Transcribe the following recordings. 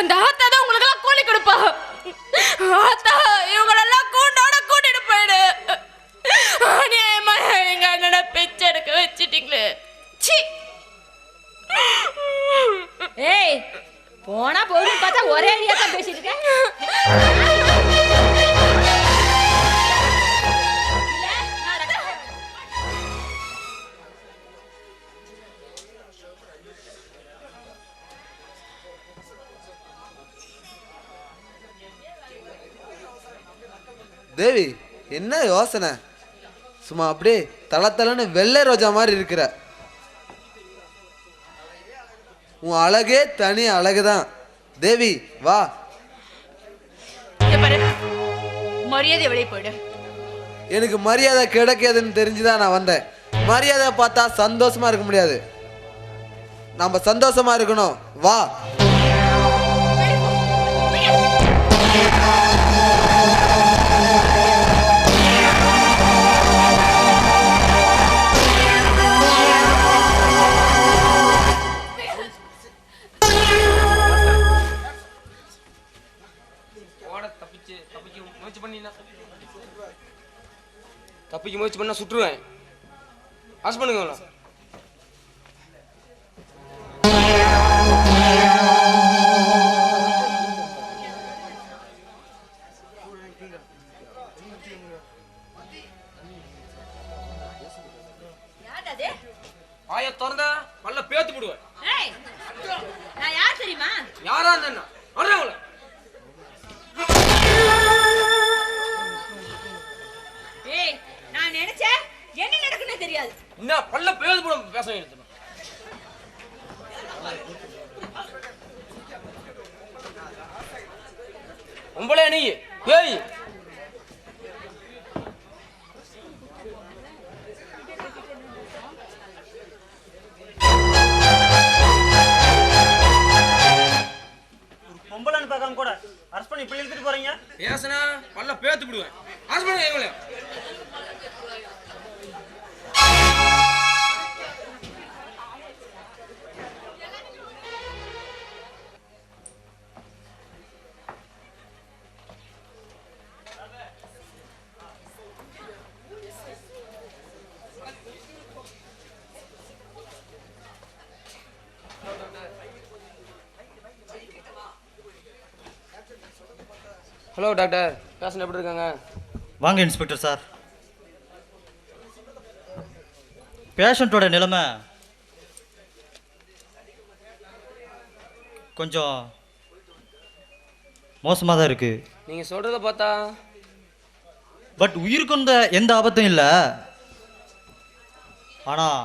அந்த ஆத்தா தான் உங்களுக்கு எல்லாம் கூலி கொடுப்பா. ஆத்தா இவங்களெல்லாம் கூண்டோட கூட்டிட்டு போயிடு. அநியாயமா எங்க அண்ணனை பிச்சை எடுக்க வச்சிட்டீங்களே. ஏய் போனா போகுதுன்னு பார்த்தா ஒரே ஐடியா தான் பேசிட்டு இருக்கேன். தேவி, என்ன யோசனை? சும்மா அப்படியே தளத்தலன்னு வெள்ளை ரோஜா மாதிரி இருக்கிற. உன் அழகே தனி அழகுதான். தேவி வா. மரியாதை வெளியே போயிடு. எனக்கு மரியாதை கிடைக்காதுன்னு தெரிஞ்சுதான் நான் வந்தேன். மரியாதை பார்த்தா சந்தோஷமா இருக்க முடியாது. நம்ம சந்தோஷமா இருக்கணும். வா. தப்பிக்க முயற்சி பண்ணா சுட்டுருவேன். ஆஸ் பண்ணுங்க. ஆய திறந்த பல்ல பேத்து போடுவேன். நான் யார் தெரியுமா? யாரா இருந்தா வர்றவங்கள நான் நினைச்சேன் என்ன நடக்குன்னு தெரியாது. என்ன பல்ல பேத்து போட பேச எடுத்து உங்களே நீ பேய் பொம்பளைன்னு பார்க்காம கூட அரெஸ்ட் பண்ணி இப்படி இழுத்துட்டு போறீங்க. பேசுனா பல்ல பேத்து போடுவேன். ஆஸ் பண்ணுங்க இவங்கள. ஹலோ டாக்டர், பேஷண்ட் எப்படி இருக்காங்க? வாங்க இன்ஸ்பெக்டர் சார். பேஷண்ட்டோட நிலைமை கொஞ்சம் மோசமாக தான் இருக்கு. நீங்கள் சொல்கிறத பார்த்தா பட் உயிருக்கு எந்த ஆபத்தும் இல்லை. ஆனால்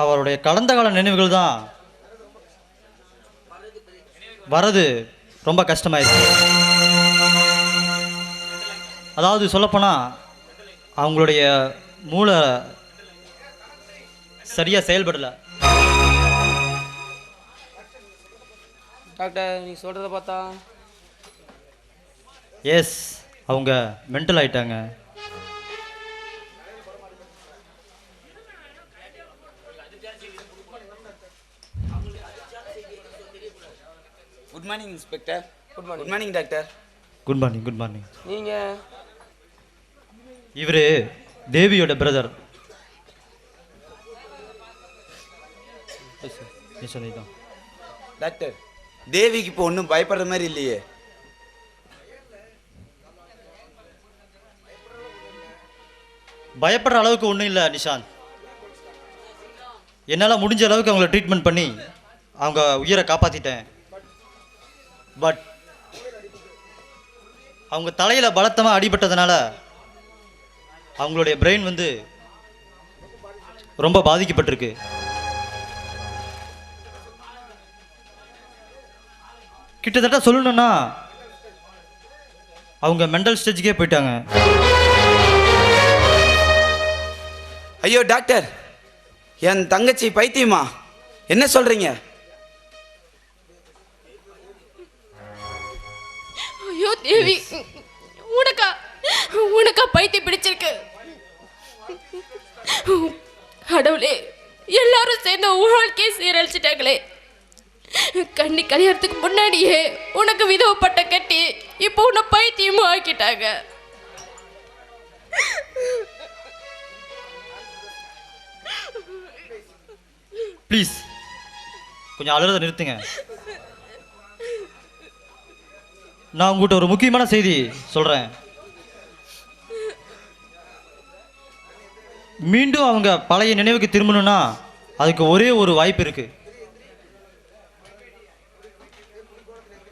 அவருடைய கடந்த கால நினைவுகள் தான் வரது ரொம்ப கஷ்டமாயிடுச்சு. அதாவது சொல்லப்போனால் அவங்களுடைய மூளை சரியாக செயல்படலை. டாக்டர் நீங்கள் சொல்கிறத பார்த்தா எஸ், அவங்க மென்டல் ஆயிட்டாங்க. Good morning inspector. Good morning doctor. Good morning. Good morning. நீங்கள் இவர் தேவியோட பிரதர். சொன்னதான் டாக்டர், தேவிக்கு இப்போ ஒன்றும் பயப்படுற மாதிரி இல்லையே. பயப்படுற அளவுக்கு ஒன்றும் இல்லை நிஷாந்த். என்னால் முடிஞ்ச அளவுக்கு அவங்கள ட்ரீட்மெண்ட் பண்ணி அவங்க உயிரை காப்பாற்றிட்டேன். பட் அவங்க தலையில் பலத்தமாக அடிபட்டதுனால அவங்களுடைய பிரெயின் ரொம்ப பாதிக்கப்பட்டிருக்கு. கிட்டத்தட்ட சொல்லணும்னா அவங்க மென்டல் ஸ்டேஜுக்கே போயிட்டாங்க. ஐயோ டாக்டர், என் தங்கச்சி பைத்தியமா? என்ன சொல்றீங்க? ஐயோ தேவி, உனக்கா பைத்தியம் பிடிச்சிருக்கு? கடவுளே, எல்லாரும் சேர்ந்து வாழ்க்கையை சீரழிச்சிட்டாங்களே. கண்ணி கல்யாணத்துக்கு முன்னாடியே உனக்கு விதவை பட்டம் கட்டி இப்போ உன்னை பைத்தியமும் ஆக்கிட்டாங்க. ப்ளீஸ் கொஞ்சம் அழுறத நிறுத்துங்க. நான் உங்கள்கிட்ட ஒரு முக்கியமான செய்தி சொல்கிறேன். மீண்டும் அவங்க பழைய நினைவுக்கு திரும்பணும்னா அதுக்கு ஒரே ஒரு வாய்ப்பு இருக்கு.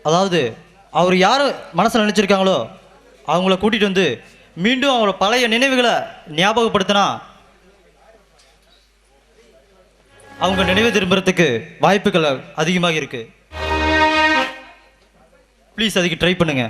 அதாவது அவர் யார் மனசில் நினச்சிருக்காங்களோ அவங்கள கூட்டிகிட்டு வந்து மீண்டும் அவங்கள பழைய நினைவுகளை ஞாபகப்படுத்தினா அவங்க நினைவு திரும்புறதுக்கு வாய்ப்புகள் அதிகமாக இருக்கு. ப்ளீஸ் அதுக்கு ட்ரை பண்ணுங்க.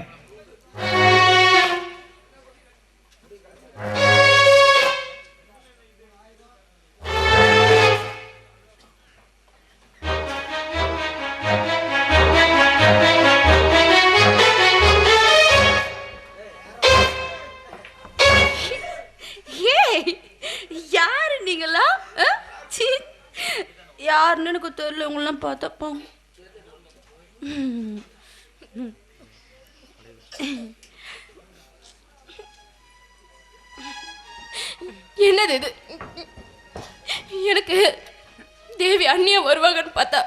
யாரு நீங்களா? யாருன்னு எனக்கு தெரியல. உங்களெல்லாம் பார்த்தப்போ என்னது இது? எனக்கு தேவி அண்ணியா வருவாங்கன்னு பார்த்தா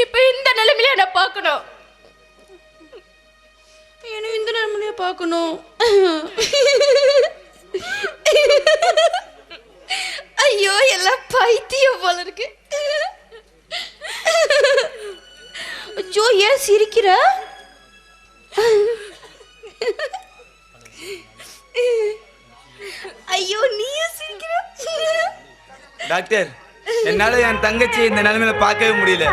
இப்ப இந்த நிலைமையில என்ன பார்க்கணும். எனக்கு இந்த நிலைமையில பார்க்கணும். ஐயோ எல்லாம் பைத்தியம் போல இருக்கு. ஐயோ ஏன் சிரிக்கிற? ஐயோ நீயும் சிரிக்கிற. டாக்டர், என்னால என் தங்கச்சி இந்த நிலைமையில பார்க்கவே முடியல.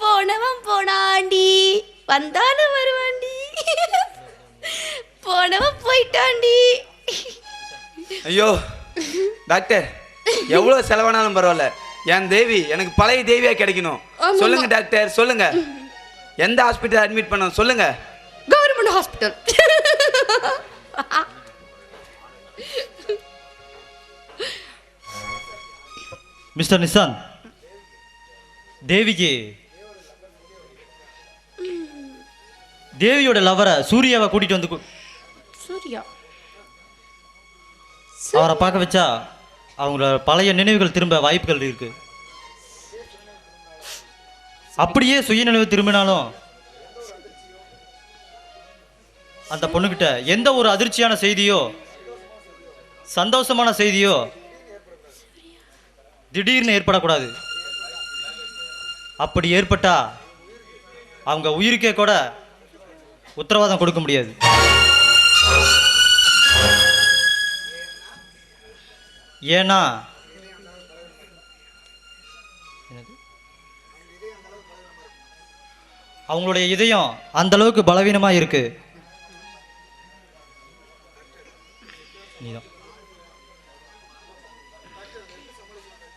போனவன் போனாண்டி வந்தாலும் வருவாண்டி, போனவன் போயிட்டாண்டி. ஐயோ டாக்டர், எவ்வளவு செலவானாலும் பரவாயில்ல, என் தேவி எனக்கு பழைய தேவியா கிடைக்கணும். சொல்லுங்க டாக்டர், சொல்லுங்க எந்த ஹாஸ்பிட்டல் அட்மிட் பண்ண சொல்லுங்க. Government hospital. மிஸ்டர் நிசாந்த், தேவியோட லவரை சூர்யாவை கூட்டிட்டு வந்து சூர்யா அவரை பார்க்க வச்சா அவங்களோட பழைய நினைவுகள் திரும்ப வாய்ப்புகள் இருக்கு. அப்படியே சுயநினைவு திரும்பினாலும் அந்த பொண்ணுகிட்ட எந்த ஒரு அதிர்ச்சியான செய்தியோ சந்தோஷமான செய்தியோ திடீர்னு ஏற்படக்கூடாது. அப்படி ஏற்பட்டா அவங்க உயிருக்கே கூட உத்தரவாதம் கொடுக்க முடியாது. ஏன்னா அவங்களுடைய இதயம் அந்த அளவுக்கு பலவீனமா இருக்கு.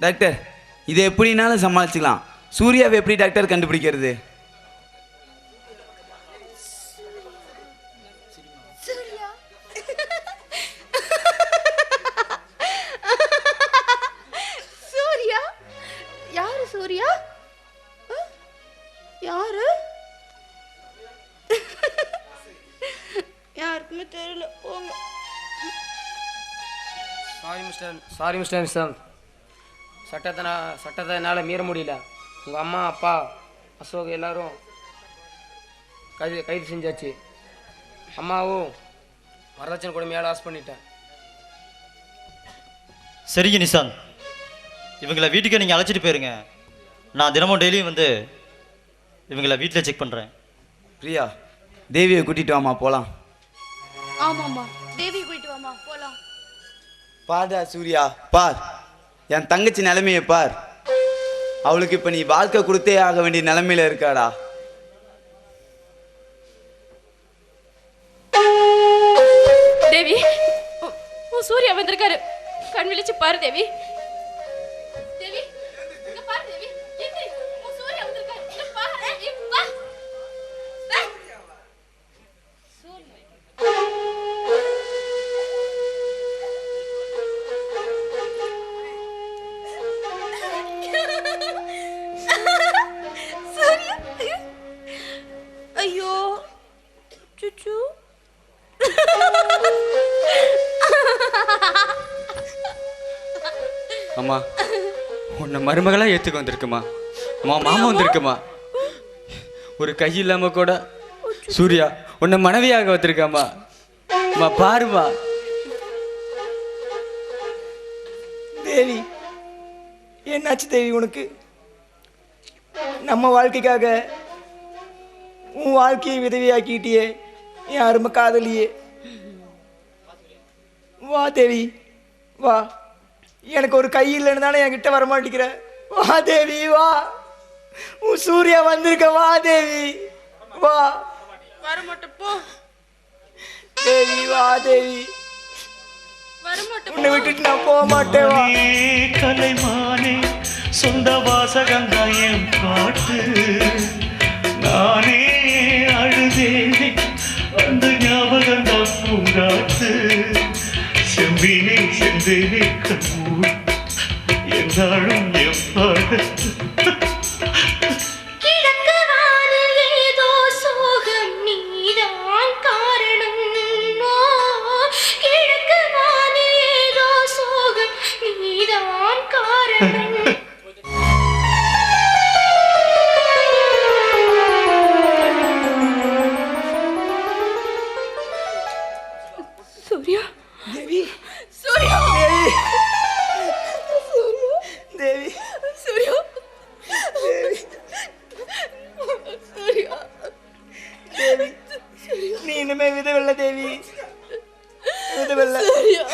டாக்டர், இதை எப்படினாலும் சமாளிச்சுக்கலாம். சூர்யாவை எப்படி டாக்டர் கண்டுபிடிக்கிறது? சூர்யா யாரு? சூர்யா யாரு? யாருக்குமே தெரியல. போங்க. சாரி மிஸ்டர் நிசாந்த், சட்டத்தை என்னால் மீற முடியல. உங்கள் அம்மா அப்பா அசோக் எல்லாரும் கைது செஞ்சாச்சு. அம்மாவும் வரதட்சணை கொடுமையால் ஆஸ் பண்ணிட்டேன். சரிங்க நிசாந்த், இவங்களை வீட்டுக்கு நீங்கள் அழைச்சிட்டு போயிருங்க. நான் தினமும் டெய்லியும் வந்து இவங்களை வீட்டில் செக் பண்ணுறேன். பிரியா, தேவியை கூட்டிட்டு வாமா போகலாம். ஆமாம்மா, தேவி கூட்டிட்டு வாமா போலாம். பாடா சூர்யா, பார் என் தங்கச்சி நிலைமையை பார். அவளுக்கு இப்போ நீ வாழ்க்கை கொடுத்தே ஆக வேண்டிய நிலைமையில இருக்காடா. தேவி, சூர்யா வந்திருக்காரு. கண் விழிச்சு பாரு தேவி. ஐயோ சுச்சு அம்மா உன்னை மருமகளா ஏத்துக்க வந்திருக்குமா அம்மா மாமா வந்திருக்குமா ஒரு கை இல்லாம கூட சூர்யா உன்னை மனைவியாக வந்திருக்காமா அம்மா பாருமா தேவி என்னாச்சு தேவி உனக்கு நம்ம வாழ்க்கைக்காக உன் வாழ்க்கையை விதவியாக்கிட்டியே என் அருமை காதலியே வா தேவி வா எனக்கு ஒரு கை இல்லைன்னு தானே என்கிட்ட வரமாட்டேங்கிற வா தேவி வா உன் சூர்யா வந்திருக்க வா தேவி வா வரமாட்டேன் போ தேவி வா தேவி வரமாட்டேன் உன்னை விட்டுட்டு நான் போக மாட்டேன் வா கலைமானே சொந்த வாசகங்காயம் பாட்டு நானே அழுதேனே அந்த ஞாபகம் தான் பூங்காட்டு செம்பினே செந்தேனே கண்ணூர் என்றாலும் எப்பாடு சூர்யா தேவி சூர்யா தேவி சூர்யா சூர்யா தேவி நீ இனிமே விதவில்லை தேவி விதவில்லை சூர்யா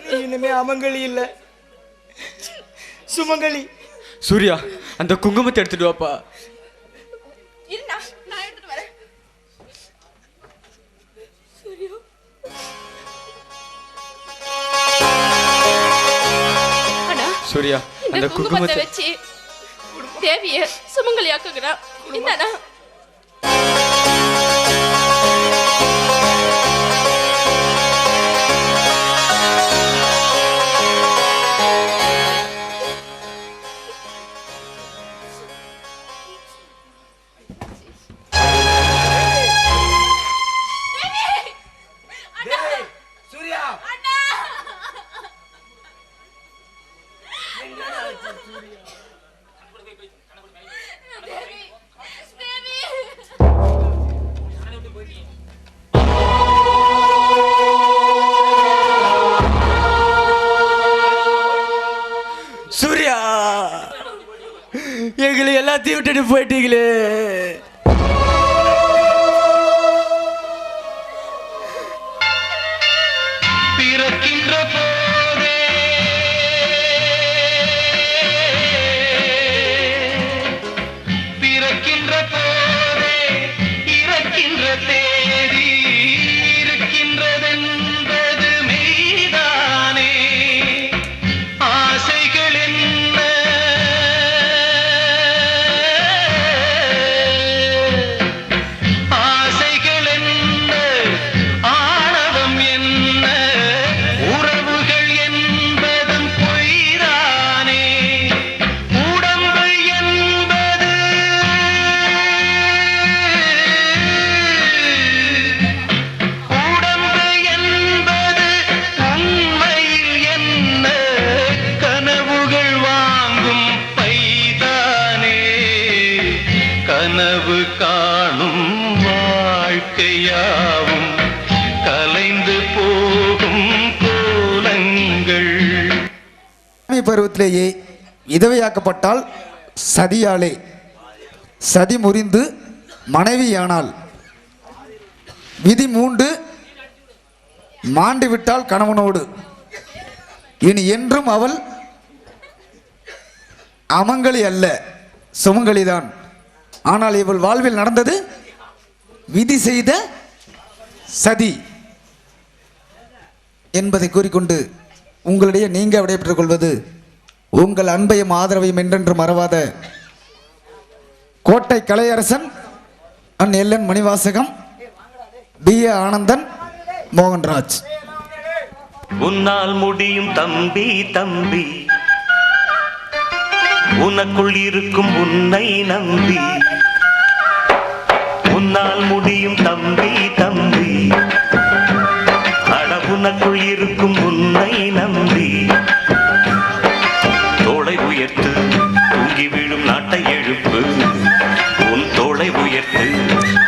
நீ இனிமே அமங்கலி இல்ல சுமங்கலி சூர்யா அந்த குங்குமத்தை எடுத்துட்டு வாப்பா இருண்ணா நான் எடுத்துட்டு வரேன் சூர்யா அண்ணா சூர்யா இந்த அந்த குங்குமத்தை குங்குமத்தை வச்சு தேவிய சுமங்கலியாக்குகிறா இந்தாண்ணா சூர்யா சூர்யா எங்களை எல்லாத்தையும் விட்டுட்டு போயிட்டீங்களே பிறக்கின்ற போதே பிறக்கின்ற போதே இறக்கின்ற தேதி இருக்கின்றதென்பது மெய்தானே ஆசைகள் என்ன ஆசைகள் என்ன ஆணவம் என்ன உறவுகள் என்பதும் பொய்தானே உடம்பு என்பது உடம்பு என்பது உண்மையில் என்ன கனவுகள் வாங்கும் பைதானே கனவு காணும் வாழ்க்கையாவும் கலைந்து போகும் கோலங்கள் பருவத்திலேயே விதவையாக்கப்பட்டால் சதியாலே சதி முறிந்து மனைவியானால் விதி மூண்டு மாண்டு விட்டால் கணவனோடு இனி என்றும் அவள் அமங்கலி அல்ல சுமங்கலிதான். ஆனால் இவள் வாழ்வில் நடந்தது விதி செய்த சதி என்பதை கூறிக்கொண்டு உங்களிடையே நீங்க விடைபெற்றுக் கொள்வது உங்கள் அன்பையும் ஆதரவையும் என்றென்று மறவாத கோட்டை Kalaiyarasan and L N Manivasagam B.A. Anandan Mohanraj. உன்னால் முடியும் தம்பி தம்பி உனக்குள் இருக்கும் உன்னை நம்பி உன்னால் முடியும் தம்பி தம்பி அட உனக்குள் இருக்கும் உன்னை நம்பி தோளை உயர்த்து தூங்கி விழும் நாட்டை எழுப்பு உன் தோளை உயர்த்து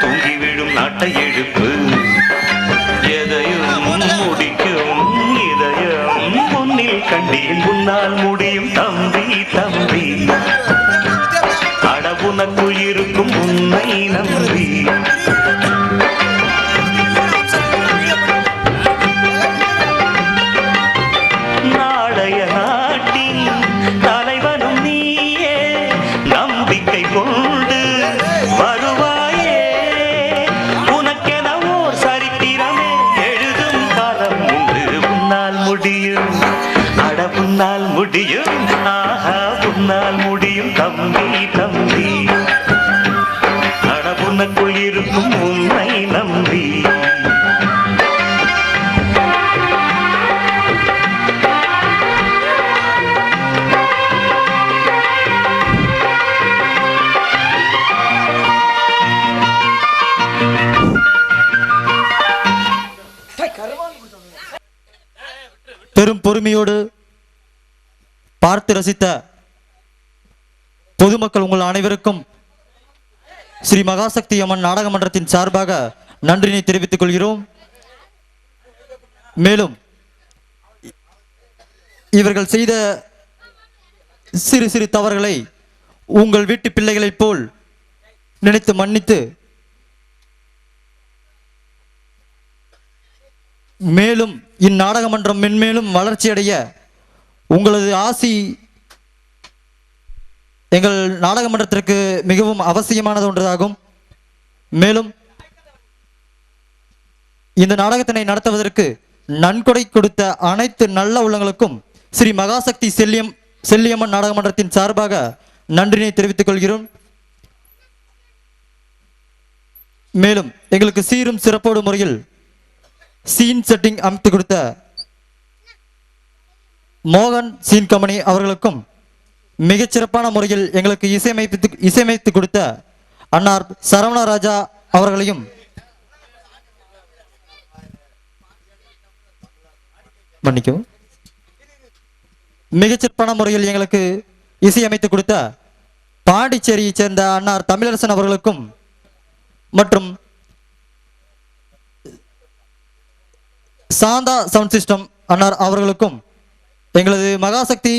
தூங்கி விழும் நாட்டை எழுப்பு எதையும் முடிக்கும் இதயம் முன்னில் கண்டேன் உன்னால் முடியும் தம்பி தம்பி அட உனக்குள் இருக்கும் உன்னை நம்பி நாளைய நாட்டின் தலைவனும் நீயே நம்பிக்கை கொண்டு வருவாயே உனக்கென ஓர் சரித்திரமே எழுதும் காலம் உண்டு உன்னால் முடியும் அட உன்னால் முடியும் ஆஹா உன்னால் முடியும் தம்பி தம்பி அட உனக்குள் இருக்கும் உன்னை நம்பி பெரும் பொறுமையோடு பார்த்து ரசித்த பொதுமக்கள் உங்கள் அனைவருக்கும் ஸ்ரீ மகாசக்தி அம்மன் நாடக மன்றத்தின் சார்பாக நன்றினை தெரிவித்துக் கொள்கிறோம். மேலும் இவர்கள் செய்த சிறு சிறு தவறுகளை உங்கள் வீட்டு பிள்ளைகளைப் போல் நினைத்து மன்னித்து மேலும் இந்நாடக மன்றம் மென்மேலும் வளர்ச்சியடைய உங்களது ஆசி எங்கள் நாடக மன்றத்திற்கு மிகவும் அவசியமானது ஒன்றாகும். மேலும் இந்த நாடகத்தினை நடத்துவதற்கு நன்கொடை கொடுத்த அனைத்து நல்ல உள்ளங்களுக்கும் ஸ்ரீ மகாசக்தி செல்லியம்மன் நாடக மன்றத்தின் சார்பாக நன்றினை தெரிவித்துக் கொள்கிறோம். மேலும் எங்களுக்கு சீரும் சிறப்போடு முறையில் சீன் செட்டிங் அமைத்து கொடுத்த மோகன் சீன் கம்பெனி அவர்களுக்கும் மிகச்சிறப்பான முறையில் எங்களுக்கு இசையமைத்து கொடுத்த அன்னார் சரவணராஜா அவர்களையும் மன்னிக்கவும் மிகச்சிறப்பான முறையில் எங்களுக்கு இசையமைத்து கொடுத்த பாண்டிச்சேரியை சேர்ந்த அன்னார் தமிழரசன் அவர்களுக்கும் மற்றும் சாந்தா சவுண்ட் சிஸ்டம் அன்னார் அவர்களுக்கும் எங்களது மகாசக்தி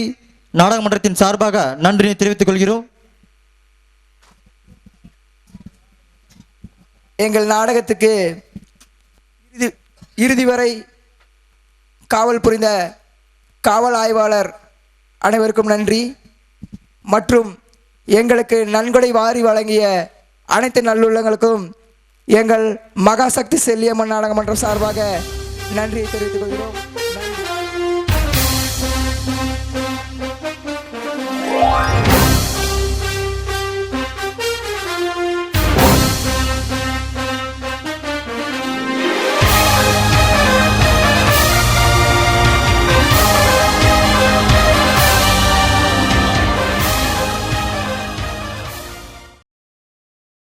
நாடக மன்றத்தின் சார்பாக நன்றினை தெரிவித்துக் கொள்கிறோம். எங்கள் நாடகத்துக்கு இறுதி வரை காவல் புரிந்த காவல் ஆய்வாளர் அனைவருக்கும் நன்றி மற்றும் எங்களுக்கு நன்கொடை வாரி வழங்கிய அனைத்து நல்லுள்ளங்களுக்கும் எங்கள் மகாசக்தி செல்லியம்மன் நாடக மன்றம் சார்பாக நன்றியை தெரிவித்துக் கொள்கிறோம்.